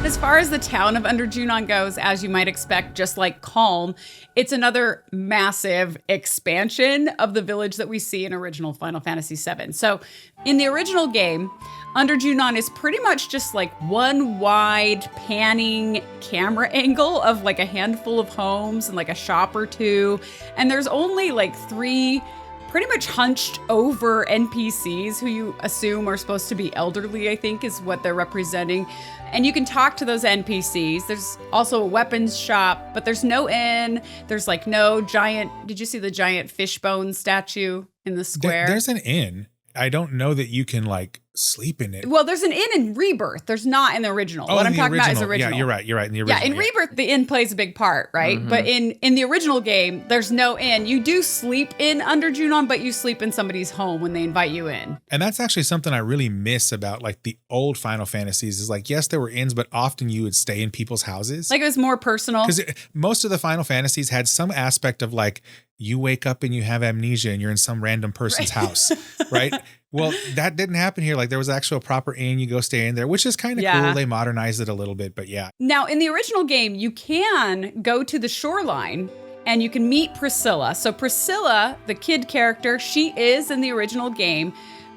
As far as the town of Under Junon goes, as you might expect, just like Calm, it's another massive expansion of the village that we see in original Final Fantasy VII. So in the original game, Under Junon is pretty much just like one wide panning camera angle of like a handful of homes and like a shop or two. And there's only like 3 pretty much hunched over NPCs who you assume are supposed to be elderly, I think is what they're representing. And you can talk to those NPCs. There's also a weapons shop, but there's no inn. There's like no giant, did you see the giant fishbone statue in the square? There's an inn. I don't know that you can like sleep in it. Well, there's an inn in Rebirth. There's not in the original. Oh, What I'm talking about is original. Yeah, you're right. You're right. In the original. Yeah, in Rebirth, the inn plays a big part, right? Mm-hmm. But in the original game, there's no inn. You do sleep in Under Junon, but you sleep in somebody's home when they invite you in. And that's actually something I really miss about like the old Final Fantasies is like, yes, there were inns, but often you would stay in people's houses. Like it was more personal. Because most of the Final Fantasies had some aspect of like, you wake up and you have amnesia and you're in some random person's house, right? Well, that didn't happen here. Like there was actual proper inn, you go stay in there, which is kind of cool. They modernized it a little bit, but yeah. Now, in the original game, you can go to the shoreline and you can meet Priscilla. So Priscilla, the kid character, she is in the original game,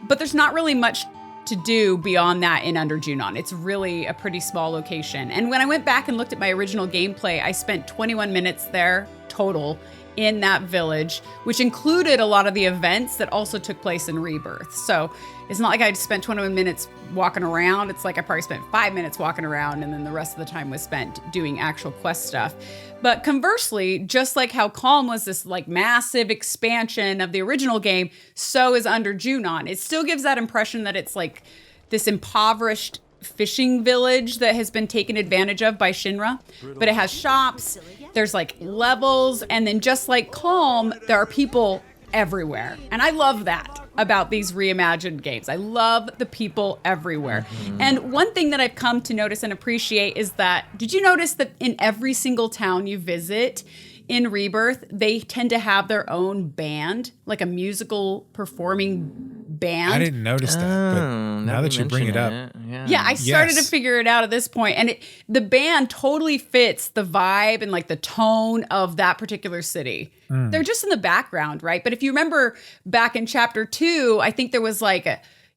but there's not really much to do beyond that in Under Junon. It's really a pretty small location. And when I went back and looked at my original gameplay, I spent 21 minutes there total in that village, which included a lot of the events that also took place in Rebirth. So it's not like I spent 21 minutes walking around. It's like I probably spent 5 minutes walking around and then the rest of the time was spent doing actual quest stuff. But conversely, just like how Calm was this like massive expansion of the original game, so is Under Junon. It still gives that impression that it's like this impoverished fishing village that has been taken advantage of by Shinra, but it has shops, there's like levels, and then just like Calm, there are people everywhere. And I love that about these reimagined games. I love the people everywhere. Mm-hmm. And one thing that I've come to notice and appreciate is that, did you notice that in every single town you visit in Rebirth, they tend to have their own band, like a musical performing band? I didn't notice that, but now that you bring it up. Yeah, I started to figure it out at this point. And the band totally fits the vibe and like the tone of that particular city. They're just in the background, right? But if you remember back in chapter 2, I think there was like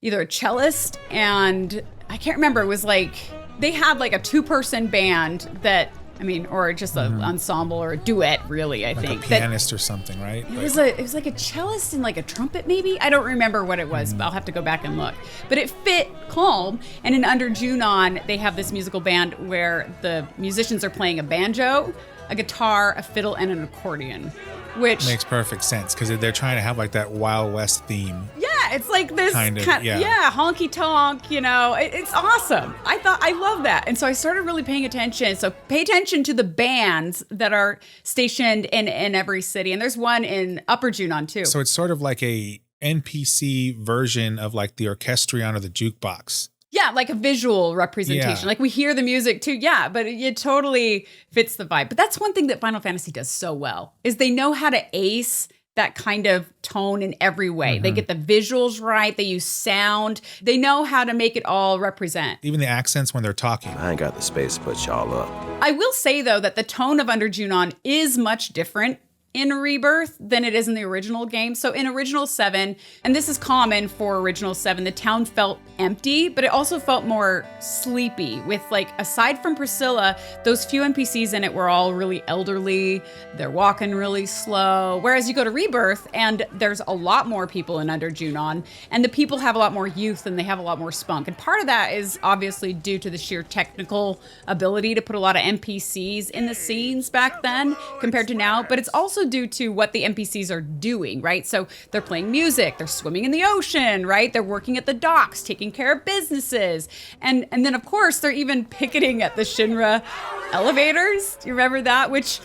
either a cellist and I can't remember. It was like, they had like a 2-person band that, I mean, or just an ensemble or a duet, really, I think. Like a pianist or something, right? It was like a cellist and like a trumpet, maybe? I don't remember what it was, but I'll have to go back and look. But it fit Calm. And in Under Junon, they have this musical band where the musicians are playing a banjo, a guitar, a fiddle, and an accordion, which makes perfect sense because they're trying to have like that Wild West theme. Yeah, it's like this kind of honky tonk, you know, it's awesome. I love that. And so I started really paying attention. So pay attention to the bands that are stationed in every city. And there's one in Upper Junon too. So it's sort of like a NPC version of like the orchestrion or the jukebox. Yeah, like a visual representation. Like we hear the music too. Yeah, but it totally fits the vibe. But that's one thing that Final Fantasy does so well is they know how to ace that kind of tone in every way. Mm-hmm. They get the visuals right. They use sound. They know how to make it all represent. Even the accents when they're talking. I ain't got the space to put y'all up. I will say, though, that the tone of Under Junon is much different in Rebirth than it is in the original game. So in Original 7, and this is common for Original 7, the town felt empty, but it also felt more sleepy with like, aside from Priscilla, those few NPCs in it were all really elderly. They're walking really slow. Whereas you go to Rebirth and there's a lot more people in Under Junon and the people have a lot more youth and they have a lot more spunk. And part of that is obviously due to the sheer technical ability to put a lot of NPCs in the scenes back then compared to now, but it's also due to what the NPCs are doing, right? So they're playing music, they're swimming in the ocean, right? They're working at the docks, taking care of businesses. And then of course they're even picketing at the Shinra elevators. Do you remember that? Which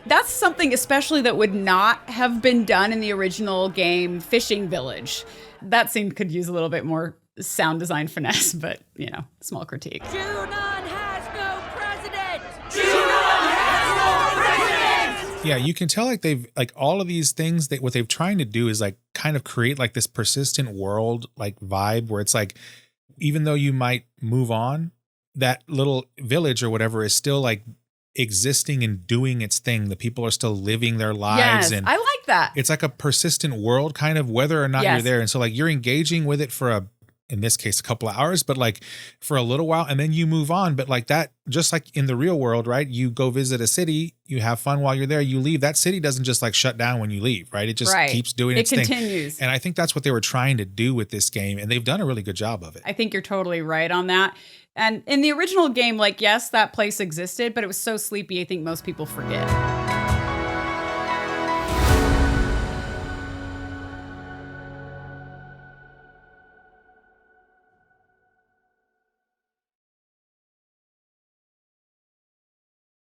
that's something especially that would not have been done in the original game Fishing Village. That scene could use a little bit more sound design finesse, but you know, small critique. Junon has no president! Yeah, you can tell like they've like all of these things that what they've trying to do is like kind of create like this persistent world like vibe where it's like even though you might move on, that little village or whatever is still like existing and doing its thing. The people are still living their lives. Yes, And I like that. it's like a persistent world kind of, whether or not Yes. you're there. And so like you're engaging with it for in this case, a couple of hours, but like for a little while, and then you move on. But like that, just like in the real world, right? You go visit a city, you have fun while you're there, you leave. That city doesn't just like shut down when you leave, right? It just keeps doing its thing. It continues. And I think that's what they were trying to do with this game. And they've done a really good job of it. I think you're totally right on that. And in the original game, like, yes, that place existed, but it was so sleepy, I think most people forget.